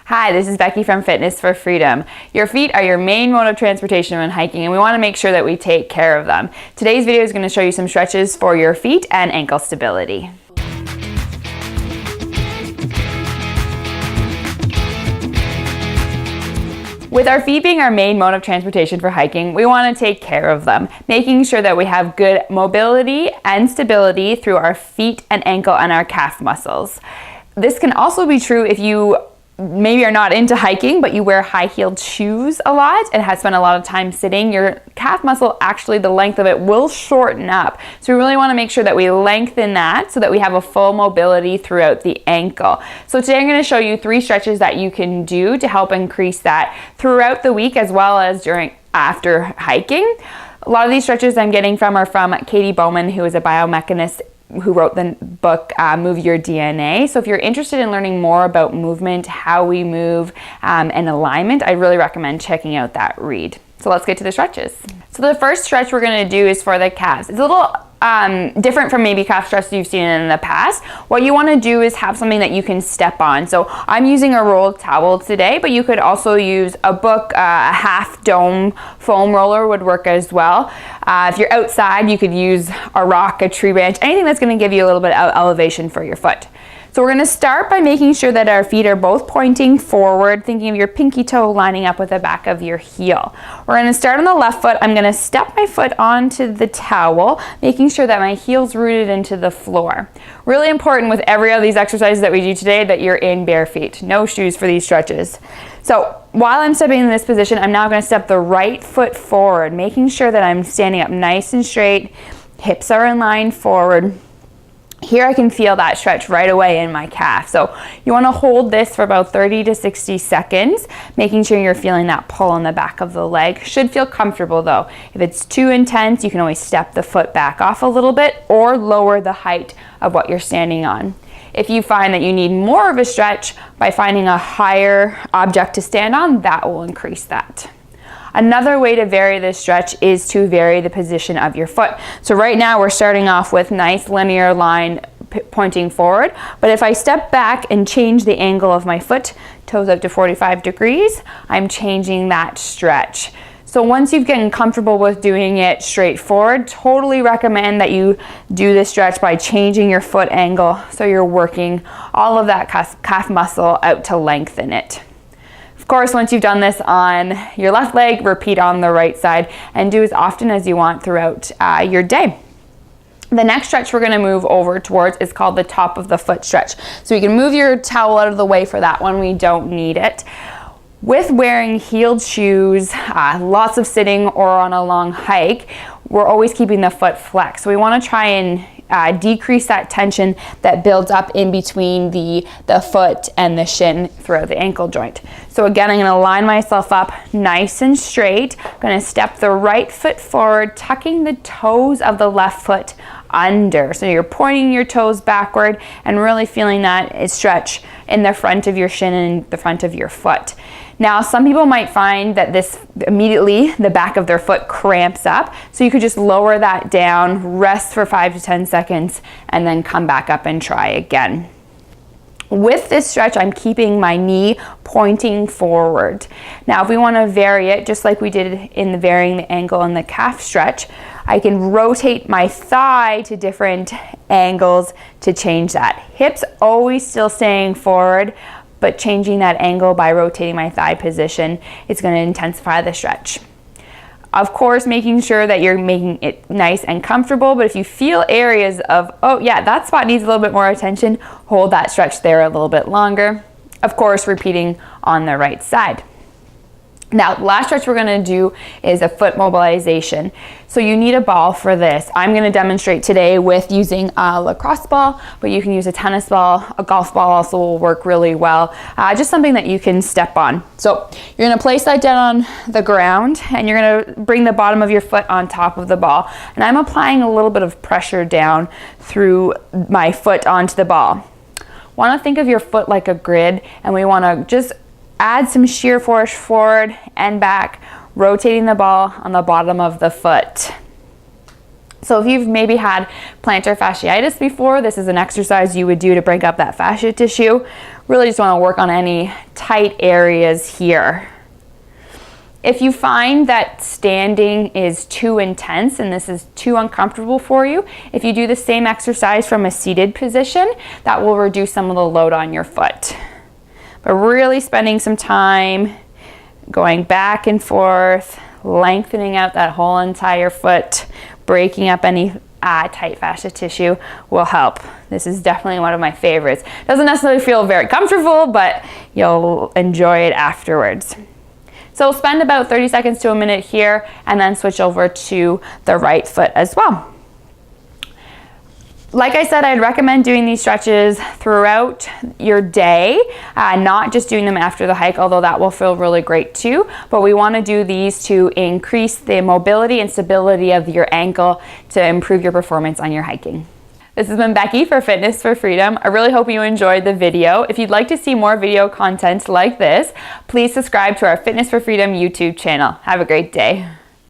Hi, this is Becky from Fitness for Freedom. Your feet are your main mode of transportation when hiking, and we want to make sure that we take care of them. Today's video is going to show you some stretches for your feet and ankle stability. With our feet being our main mode of transportation for hiking, we want to take care of them, making sure that we have good mobility and stability through our feet and ankle and our calf muscles. This can also be true if you maybe are not into hiking, but you wear high-heeled shoes a lot and have spent a lot of time sitting. Your calf muscle, actually the length of it will shorten up. So we really want to make sure that we lengthen that so that we have a full mobility throughout the ankle. So today I'm going to show you 3 stretches that you can do to help increase that throughout the week as well as after hiking. A lot of these stretches I'm getting are from Katie Bowman, who is a biomechanist who wrote the book Move Your DNA. So if you're interested in learning more about movement, how we move, and alignment, I really recommend checking out that read. So let's get to the stretches. So the first stretch we're going to do is for the calves. It's a little different from maybe calf stretches you've seen in the past. What you want to do is have something that you can step on. So I'm using a rolled towel today, but you could also use a book, a half dome foam roller would work as well. If you're outside, you could use a rock, a tree branch, anything that's going to give you a little bit of elevation for your foot. So we're going to start by making sure that our feet are both pointing forward, thinking of your pinky toe lining up with the back of your heel. We're going to start on the left foot. I'm going to step my foot onto the towel, making sure that my heel's rooted into the floor. Really important with every of these exercises that we do today that you're in bare feet. No shoes for these stretches. So while I'm stepping in this position, I'm now going to step the right foot forward, making sure that I'm standing up nice and straight, hips are in line forward. Here I can feel that stretch right away in my calf. So you want to hold this for about 30 to 60 seconds, making sure you're feeling that pull in the back of the leg. Should feel comfortable though. If it's too intense, you can always step the foot back off a little bit or lower the height of what you're standing on. If you find that you need more of a stretch by finding a higher object to stand on, that will increase that. Another way to vary this stretch is to vary the position of your foot. So right now we're starting off with nice linear line pointing forward, but if I step back and change the angle of my foot, toes up to 45 degrees, I'm changing that stretch. So once you've gotten comfortable with doing it straight forward, totally recommend that you do this stretch by changing your foot angle so you're working all of that calf muscle out to lengthen it. Of course, once you've done this on your left leg, repeat on the right side and do as often as you want throughout your day. The next stretch we're going to move over towards is called the top of the foot stretch. So you can move your towel out of the way for that one. We don't need it. With wearing heeled shoes, lots of sitting or on a long hike, we're always keeping the foot flexed. So we want to try and decrease that tension that builds up in between the foot and the shin throughout the ankle joint. So again, I'm going to line myself up nice and straight. I'm going to step the right foot forward, tucking the toes of the left foot under. So you're pointing your toes backward and really feeling that stretch in the front of your shin and the front of your foot. Now, some people might find that this immediately, the back of their foot cramps up. So you could just lower that down, rest for 5 to 10 seconds, and then come back up and try again. With this stretch, I'm keeping my knee pointing forward. Now, if we want to vary it, just like we did in the varying the ankle and the calf stretch, I can rotate my thigh to different angles to change that. Hips always still staying forward, but changing that angle by rotating my thigh position, it's going to intensify the stretch. Of course, making sure that you're making it nice and comfortable, but if you feel areas of, oh yeah, that spot needs a little bit more attention, hold that stretch there a little bit longer. Of course, repeating on the right side. Now, the last stretch we're going to do is a foot mobilization. So you need a ball for this. I'm going to demonstrate today with using a lacrosse ball, but you can use a tennis ball. A golf ball also will work really well. Just something that you can step on. So you're going to place that down on the ground and you're going to bring the bottom of your foot on top of the ball. And I'm applying a little bit of pressure down through my foot onto the ball. Want to think of your foot like a grid, and we want to just add some shear force forward and back, rotating the ball on the bottom of the foot. So if you've maybe had plantar fasciitis before, this is an exercise you would do to break up that fascia tissue. Really just want to work on any tight areas here. If you find that standing is too intense and this is too uncomfortable for you, if you do the same exercise from a seated position, that will reduce some of the load on your foot. But really spending some time going back and forth, lengthening out that whole entire foot, breaking up any tight fascia tissue will help. This is definitely one of my favorites. Doesn't necessarily feel very comfortable, but you'll enjoy it afterwards. So we'll spend about 30 seconds to a minute here and then switch over to the right foot as well. Like I said, I'd recommend doing these stretches throughout your day, not just doing them after the hike, although that will feel really great too. But we want to do these to increase the mobility and stability of your ankle to improve your performance on your hiking. This has been Becky for Fitness for Freedom. I really hope you enjoyed the video. If you'd like to see more video content like this, please subscribe to our Fitness for Freedom YouTube channel. Have a great day.